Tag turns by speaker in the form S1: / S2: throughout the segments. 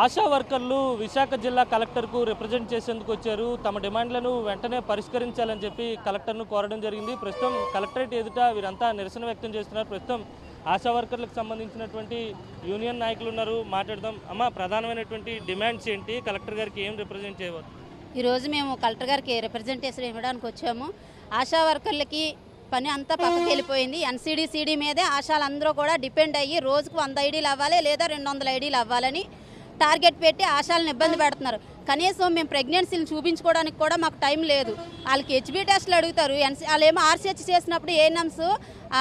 S1: ఆశా వర్కర్లు విశాఖ జిల్లా కలెక్టర్కు రిప్రజెంట్ చేసేందుకు వచ్చారు. తమ డిమాండ్లను వెంటనే పరిష్కరించాలని చెప్పి కలెక్టర్ను కోరడం జరిగింది. ప్రస్తుతం కలెక్టరేట్ ఎదుట వీరంతా నిరసన వ్యక్తం చేస్తున్నారు. ప్రస్తుతం ఆశా వర్కర్లకు సంబంధించినటువంటి యూనియన్ నాయకులు ఉన్నారు, మాట్లాడదాం. అమ్మ, ప్రధానమైనటువంటి డిమాండ్స్ ఏంటి? కలెక్టర్ గారికి ఏం రిప్రజెంట్ చేయవచ్చు?
S2: ఈరోజు మేము కలెక్టర్ గారికి రిప్రజెంటేషన్ ఇవ్వడానికి వచ్చాము. ఆశా వర్కర్లకి పని అంతా పక్కకి వెళ్ళిపోయింది. ఎన్సీడీ మీదే ఆశాలు అందరూ కూడా డిపెండ్ అయ్యి రోజుకు 100 ఐడీలు అవ్వాలి లేదా 200 ఐడీలు అవ్వాలని టార్గెట్ పెట్టి ఆశాలను ఇబ్బంది పెడుతున్నారు. కనీసం మేము ప్రెగ్నెన్సీలు చూపించుకోవడానికి కూడా మాకు టైం లేదు. వాళ్ళకి హెచ్బీ టెస్టులు అడుగుతారు. వాళ్ళు ఏమో ఆర్సీహెచ్ చేసినప్పుడు ఏఎన్ఎమ్స్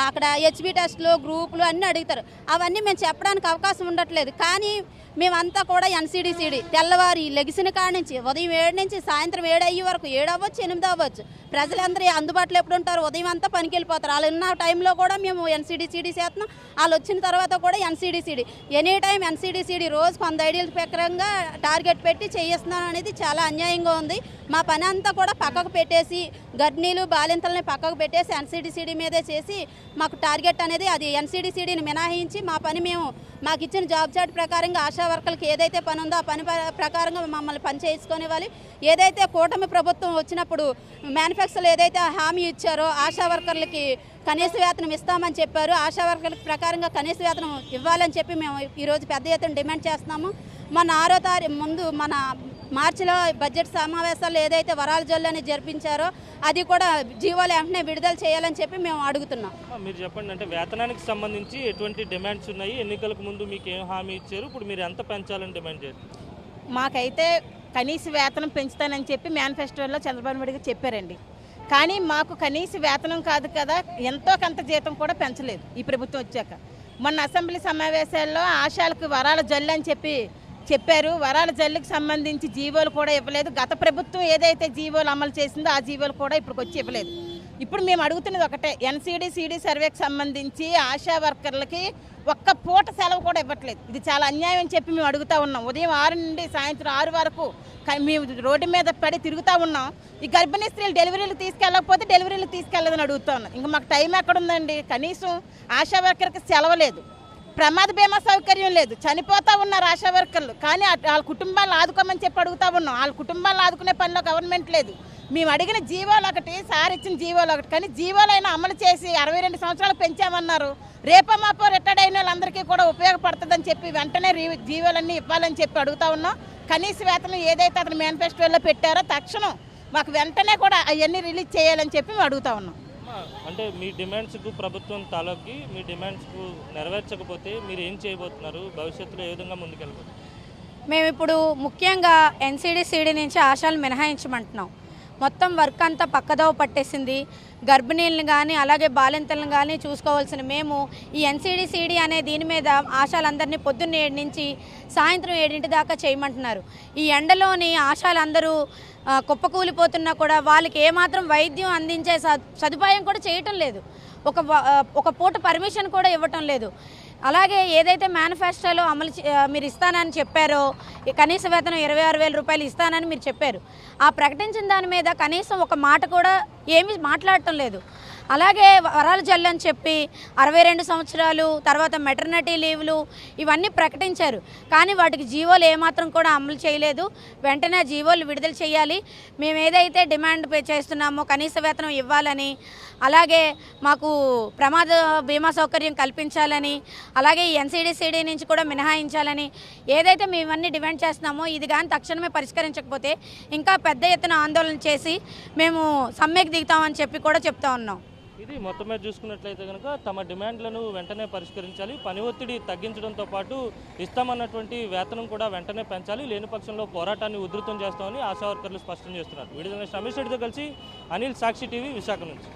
S2: అక్కడ హెచ్బీ టెస్టులు గ్రూపులు అన్నీ అడుగుతారు. అవన్నీ మేము చెప్పడానికి అవకాశం ఉండట్లేదు. కానీ మేమంతా కూడా ఎన్సీడీ తెల్లవారి లెగిసిన కాడి నుంచి ఉదయం 7 నుంచి సాయంత్రం 7 అయ్యే వరకు 7 అవ్వచ్చు 8 అవ్వచ్చు ప్రజలందరూ అందుబాటులో ఎప్పుడు ఉంటారు? ఉదయం అంతా పనికి వెళ్ళిపోతారు. వాళ్ళు ఉన్న టైంలో కూడా మేము ఎన్సీడీ చేస్తున్నాం. వాళ్ళు వచ్చిన తర్వాత కూడా ఎన్సీడీ ఎనీ టైం ఎన్సీడీ రోజుకు 100 ఐడీల ప్రకారంగా టార్గెట్ పెట్టి చేయిస్తున్నాం అనేది చాలా అన్యాయంగా ఉంది. మా పని అంతా కూడా పక్కకు పెట్టేసి గర్భిణీలు బాలింతలని పక్కకు పెట్టేసి ఎన్సీడీ మీదే చేసి మాకు టార్గెట్ అనేది అది ఎన్సీడీని మినహాయించి మా పని మేము మాకు ఇచ్చిన జాబ్ చార్ట్ ప్రకారంగా ఆశా వర్కర్లకు ఏదైతే పని ఉందో ఆ పని ప్రకారంగా మమ్మల్ని పని చేసుకునేవాలి. ఏదైతే కూటమి ప్రభుత్వం వచ్చినప్పుడు మేనిఫెస్టోలో ఏదైతే హామీ ఇచ్చారో ఆశా వర్కర్లకి కనీస వేతనం ఇస్తామని చెప్పారు. ఆశా వర్కర్లకు ప్రకారంగా కనీస వేతనం ఇవ్వాలని చెప్పి మేము ఈరోజు పెద్ద ఎత్తున డిమాండ్ చేస్తున్నాము. మన 6వ తారీఖు ముందు మన మార్చిలో బడ్జెట్ సమావేశాల్లో ఏదైతే వరాల జల్లు అని జరిపించారో అది కూడా జీవోలు వెంటనే విడుదల చేయాలని చెప్పి మేము అడుగుతున్నాం.
S1: మీరు చెప్పండి, అంటే వేతనానికి సంబంధించి ఎటువంటి డిమాండ్స్ ఉన్నాయి? ఎన్నికలకు ముందు మీకు ఏం హామీ ఇచ్చారు? ఇప్పుడు మీరు ఎంత పెంచాలని డిమాండ్ చేస్తారు?
S3: మాకైతే కనీస వేతనం పెంచుతానని చెప్పి మేనిఫెస్టోలో చంద్రబాబు నాయుడు గారు చెప్పారండి. కానీ మాకు కనీస వేతనం కాదు కదా, ఎంతో కొంత జీతం కూడా పెంచలేదు ఈ ప్రభుత్వం వచ్చాక. మొన్న అసెంబ్లీ సమావేశాల్లో ఆశాలకు వరాల జల్లు అని చెప్పారు. వరాల జల్లుకి సంబంధించి జీవోలు కూడా ఇవ్వలేదు. గత ప్రభుత్వం ఏదైతే జీవోలు అమలు చేసిందో ఆ జీవోలు కూడా ఇప్పుడు వచ్చి ఇవ్వలేదు. ఇప్పుడు మేము అడుగుతున్నది ఒకటే, ఎన్సీడీ సర్వేకి సంబంధించి ఆశా వర్కర్లకి ఒక్క పూట సెలవు కూడా ఇవ్వట్లేదు. ఇది చాలా అన్యాయం అని చెప్పి మేము అడుగుతూ ఉన్నాం. ఉదయం 6 నుండి సాయంత్రం 6 వరకు మేము రోడ్డు మీద పడి తిరుగుతూ ఉన్నాం. ఈ గర్భిణీ స్త్రీలు డెలివరీలు తీసుకెళ్ళకపోతే డెలివరీలు తీసుకెళ్ళదని అడుగుతూ ఉన్నాం. ఇంకా మాకు టైం ఎక్కడుందండి? కనీసం ఆశా వర్కర్కి సెలవు లేదు, ప్రమాద బీమా సౌకర్యం లేదు, చనిపోతూ ఉన్నారు ఆశా వర్కర్లు. కానీ వాళ్ళ కుటుంబాలను ఆదుకోమని చెప్పి అడుగుతూ ఉన్నాం. వాళ్ళ కుటుంబాలను ఆదుకునే పనిలో గవర్నమెంట్ లేదు. మేము అడిగిన జీవోలు ఒకటి, సార్ ఇచ్చిన జీవోలు ఒకటి, కానీ జీవోలైనా అమలు చేసి 62 సంవత్సరాలు పెంచామన్నారు. రేపో మాపో రిటైర్డ్ అయిన వాళ్ళందరికీ కూడా ఉపయోగపడుతుందని చెప్పి వెంటనే జీవోలన్నీ ఇవ్వాలని చెప్పి అడుగుతూ ఉన్నాం. కనీస వేతనం ఏదైతే అతను మేనిఫెస్టోలో పెట్టారో తక్షణం మాకు వెంటనే కూడా అవన్నీ రిలీజ్ చేయాలని చెప్పి మేము అడుగుతూ ఉన్నాం.
S1: అంటే మీ డిమాండ్స్కు ప్రభుత్వం తాలూకి మీ డిమాండ్స్కు నెరవేర్చకపోతే మీరు ఏం చేయబోతున్నారు? భవిష్యత్తులో ఏ విధంగా ముందుకెళ్ళబోతున్నారు?
S2: మేము ఇప్పుడు ముఖ్యంగా ఎన్సీడీ నుంచి ఆశాలు మినహాయించమంటున్నాం. మొత్తం వర్క్ అంతా పక్కదోవ పట్టేసింది. గర్భిణీలను కానీ అలాగే బాలింతలను కానీ చూసుకోవాల్సిన మేము ఈ ఎన్సీడీ అనే దీని మీద ఆశాలందరినీ పొద్దున్న 7 నుంచి సాయంత్రం 7 దాకా చేయమంటున్నారు. ఈ ఎండలోని ఆశాలందరూ కుప్పకూలిపోతున్నా కూడా వాళ్ళకి ఏమాత్రం వైద్యం అందించే సదుపాయం కూడా చేయటం లేదు. ఒక పూట పర్మిషన్ కూడా ఇవ్వటం లేదు. అలాగే ఏదైతే మేనిఫెస్టోలో మీరు ఇస్తానని చెప్పారో కనీస వేతనం 26,000 రూపాయలు ఇస్తానని మీరు చెప్పారు. ఆ ప్రకటించిన దాని మీద కనీసం ఒక మాట కూడా ఏమీ మాట్లాడటం లేదు. అలాగే వరాల జల్లు అని చెప్పి 62 సంవత్సరాలు తర్వాత మెటర్నిటీ లీవ్లు ఇవన్నీ ప్రకటించారు. కానీ వాటికి జీవోలు ఏమాత్రం కూడా అమలు చేయలేదు. వెంటనే జీవోలు విడుదల చేయాలి. మేము ఏదైతే డిమాండ్ చేస్తున్నామో కనీస వేతనం ఇవ్వాలని, అలాగే మాకు ప్రమాద బీమా సౌకర్యం కల్పించాలని, అలాగే ఈ ఎన్సీడీ నుంచి కూడా మినహాయించాలని ఏదైతే మేము ఇవన్నీ డిమాండ్ చేస్తున్నామో ఇది కానీ తక్షణమే పరిష్కరించకపోతే ఇంకా పెద్ద ఎత్తున ఆందోళన చేసి మేము సమ్మెకు దిగుతామని చెప్పి కూడా చెప్తా ఉన్నాం.
S1: ఇది మొత్తం మీద చూసుకున్నట్లయితే కనుక తమ డిమాండ్లను వెంటనే పరిష్కరించాలి. పని ఒత్తిడి తగ్గించడంతో పాటు ఇస్తామన్నటువంటి వేతనం కూడా వెంటనే పెంచాలి. లేని పక్షంలో పోరాటాన్ని ఉధృతం చేస్తామని ఆశా వర్కర్లు స్పష్టం చేస్తున్నారు. వీడియో రమేష్ రెడ్డితో కలిసి అనిల్, సాక్షి టీవీ, విశాఖ నుంచి.